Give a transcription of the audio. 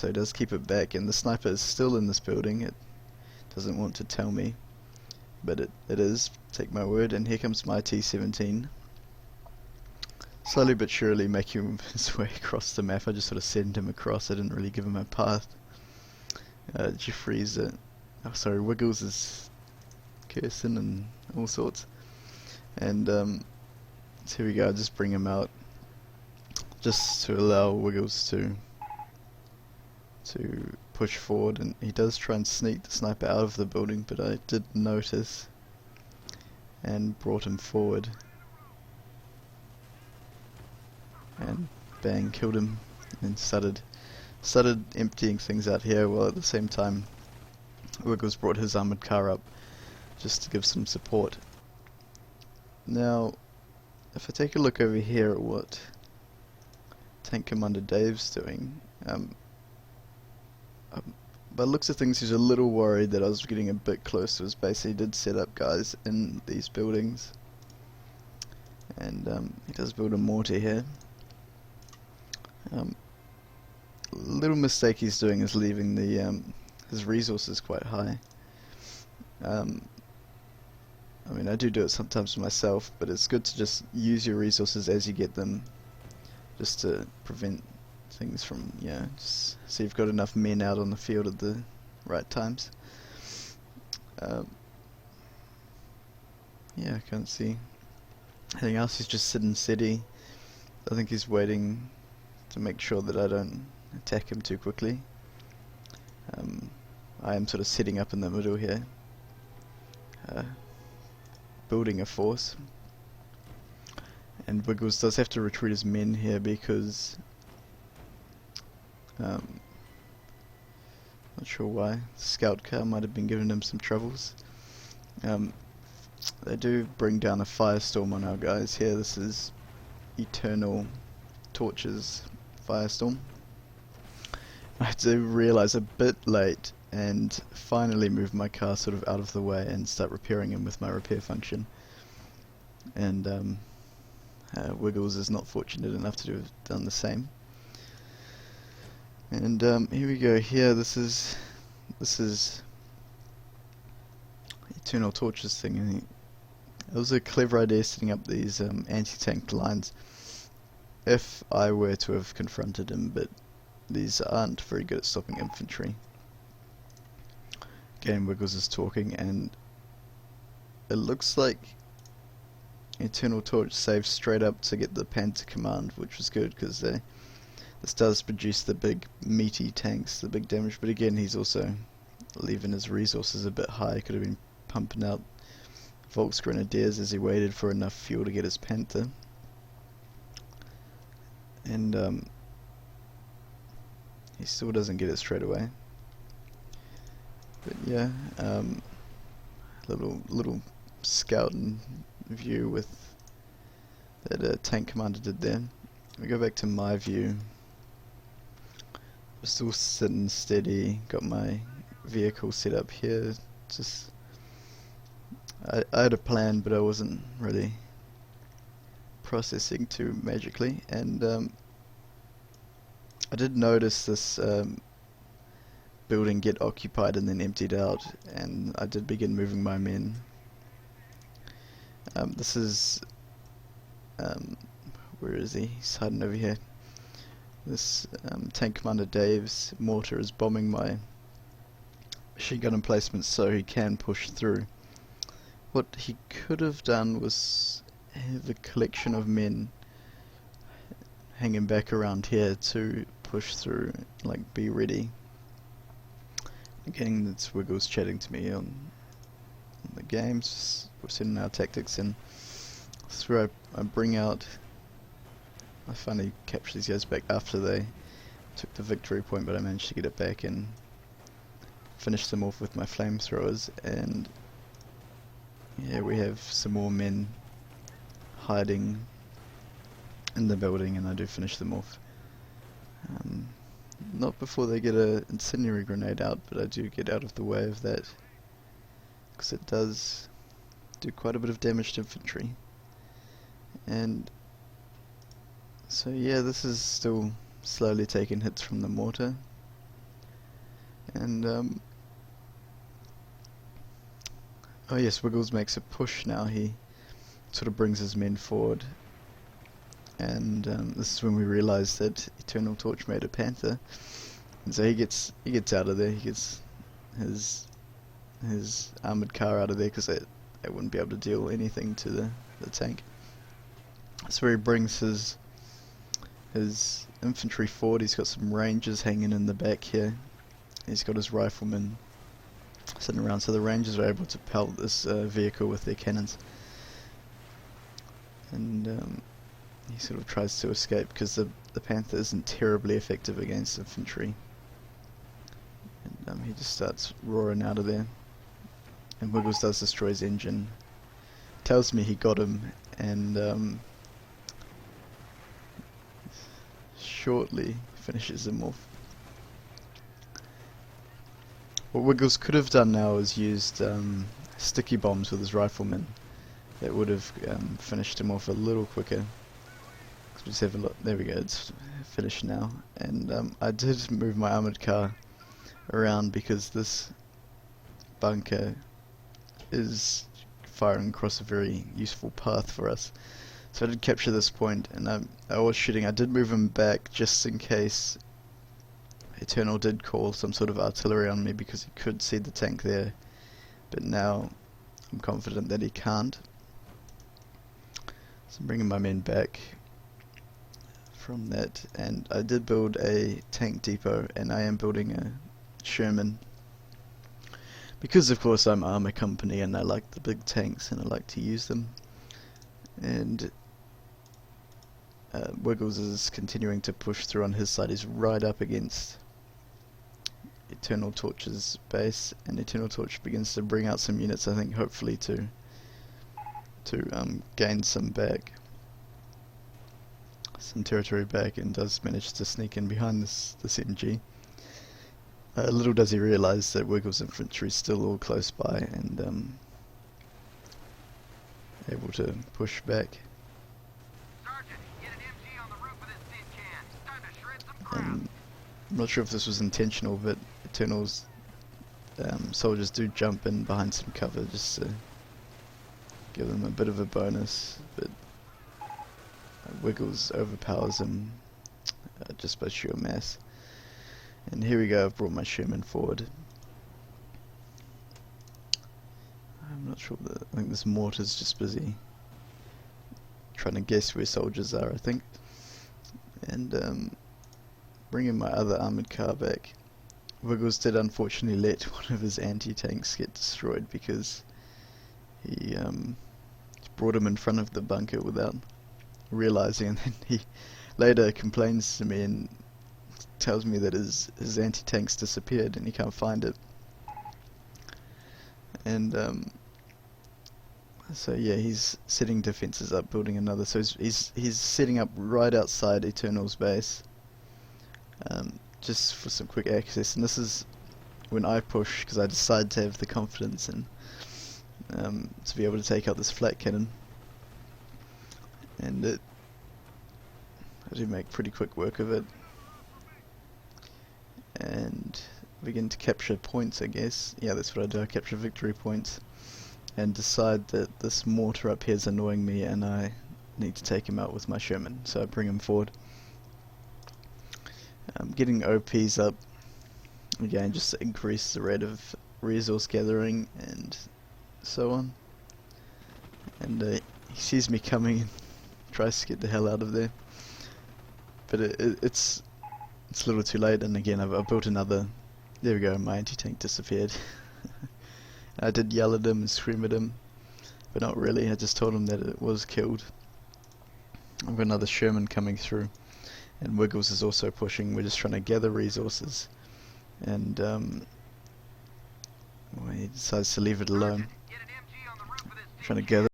so he does keep it back, and the sniper is still in this building. It doesn't want to tell me, but it is, take my word. And here comes my T-17, slowly but surely making his way across the map. I just sort of sent him across, I didn't really give him a path. Jeffrey's, Wiggles is cursing and all sorts, and so here we go. I just bring him out just to allow Wiggles to push forward, and he does try and sneak the sniper out of the building, but I did notice and brought him forward, and bang, killed him, and started emptying things out here, while at the same time Wiggles brought his armoured car up just to give some support. Now if I take a look over here at what Tankcommanderdave's doing, by the looks of things he's a little worried that I was getting a bit close to his base. He did set up guys in these buildings, and he does build a mortar here. Little mistake he's doing is leaving the his resources quite high. I mean, I do it sometimes myself, but it's good to just use your resources as you get them, just to prevent things from, just so you've got enough men out on the field at the right times. I can't see anything else. He's just sitting steady. I think he's waiting to make sure that I don't attack him too quickly. I am sort of sitting up in the middle here, building a force, and Wiggles does have to recruit his men here because not sure why, the scout car might have been giving him some troubles. They do bring down a firestorm on our guys here. This is Eternal Torch's firestorm. I had to realise a bit late and finally move my car sort of out of the way and start repairing him with my repair function. And Wiggles is not fortunate enough to have done the same. And here we go. Here, this is Eternal Torches thing. And it was a clever idea setting up these anti-tank lines if I were to have confronted him, but these aren't very good at stopping infantry. Again, Wiggles is talking, and it looks like Eternal Torch saved straight up to get the Panther command, which was good because this does produce the big meaty tanks, the big damage. But again, he's also leaving his resources a bit high. Could have been pumping out Volks Grenadiers as he waited for enough fuel to get his Panther. And he still doesn't get it straight away. But yeah, little scouting view with that tank commander did there. We go back to my view. I'm still sitting steady. Got my vehicle set up here. Just I had a plan, but I wasn't really processing too magically, and I did notice this building get occupied and then emptied out, and I did begin moving my men. This is where is he? He's hiding over here. This Tankcommanderdave's mortar is bombing my machine gun emplacements so he can push through. What he could have done was have a collection of men hanging back around here to push through, like be ready. Again, it's Wiggles chatting to me on the games. We're setting our tactics, and through I bring out. I finally captured these guys back after they took the victory point, but I managed to get it back and finish them off with my flamethrowers. And yeah, we have some more men hiding in the building, and I do finish them off. Not before they get an incendiary grenade out, but I do get out of the way of that because it does do quite a bit of damage to infantry. And so yeah, this is still slowly taking hits from the mortar. And oh yes, Wiggles makes a push now. He sort of brings his men forward, and this is when we realise that Eternal Torch made a Panther, and so he gets out of there. He gets his armoured car out of there because they wouldn't be able to deal anything to the tank. So he brings his infantry forward. He's got some rangers hanging in the back here. He's got his riflemen sitting around, so the rangers are able to pelt this vehicle with their cannons. And he sort of tries to escape because the Panther isn't terribly effective against infantry. And he just starts roaring out of there. And Wiggles does destroy his engine. Tells me he got him, and shortly finishes him off. What Wiggles could have done now is used sticky bombs with his riflemen. That would have finished him off a little quicker. Let's just have a look. There we go, it's finished now. And I did move my armoured car around because this bunker is firing across a very useful path for us. So I did capture this point, and I was shooting. I did move him back just in case Eternal did call some sort of artillery on me, because he could see the tank there, but now I'm confident that he can't. So I'm bringing my men back from that, and I did build a tank depot, and I am building a Sherman, because of course I'm armor company and I like the big tanks and I like to use them. And Wiggles is continuing to push through on his side. He's right up against Eternal Torch's base, and Eternal Torch begins to bring out some units, I think, hopefully to gain some territory back, and does manage to sneak in behind this MG. Little does he realise that Wiggles' infantry is still all close by and able to push back. Sergeant, get an MG on the roof of this tin can. It's time to shred some crap. I'm not sure if this was intentional, but Eternal's soldiers do jump in behind some cover just to give them a bit of a bonus, but Wiggles overpowers him just by sheer mass. And here we go, I've brought my Sherman forward. I'm not sure, I think this mortar's just busy trying to guess where soldiers are, I think. And bringing my other armoured car back. Wiggles did unfortunately let one of his anti-tanks get destroyed because he brought him in front of the bunker without realising, and then he later complains to me and tells me that his anti-tank's disappeared and he can't find it. And so yeah, he's setting defences up, building another. So he's setting up right outside Eternal's base, just for some quick access. And this is when I push, because I decide to have the confidence and to be able to take out this flat cannon. And I do make pretty quick work of it, and begin to capture points, I guess. Yeah, that's what I do. I capture victory points and decide that this mortar up here is annoying me and I need to take him out with my Sherman. So I bring him forward. Getting OPs up again just to increase the rate of resource gathering and so on. And he sees me coming and tries to get the hell out of there, but it's a little too late. And again, I've built another. There we go, my anti-tank disappeared. I did yell at him and scream at him, but not really. I just told him that it was killed. I've got another Sherman coming through, and Wiggles is also pushing. We're just trying to gather resources, and well, he decides to leave it alone. Trying to gather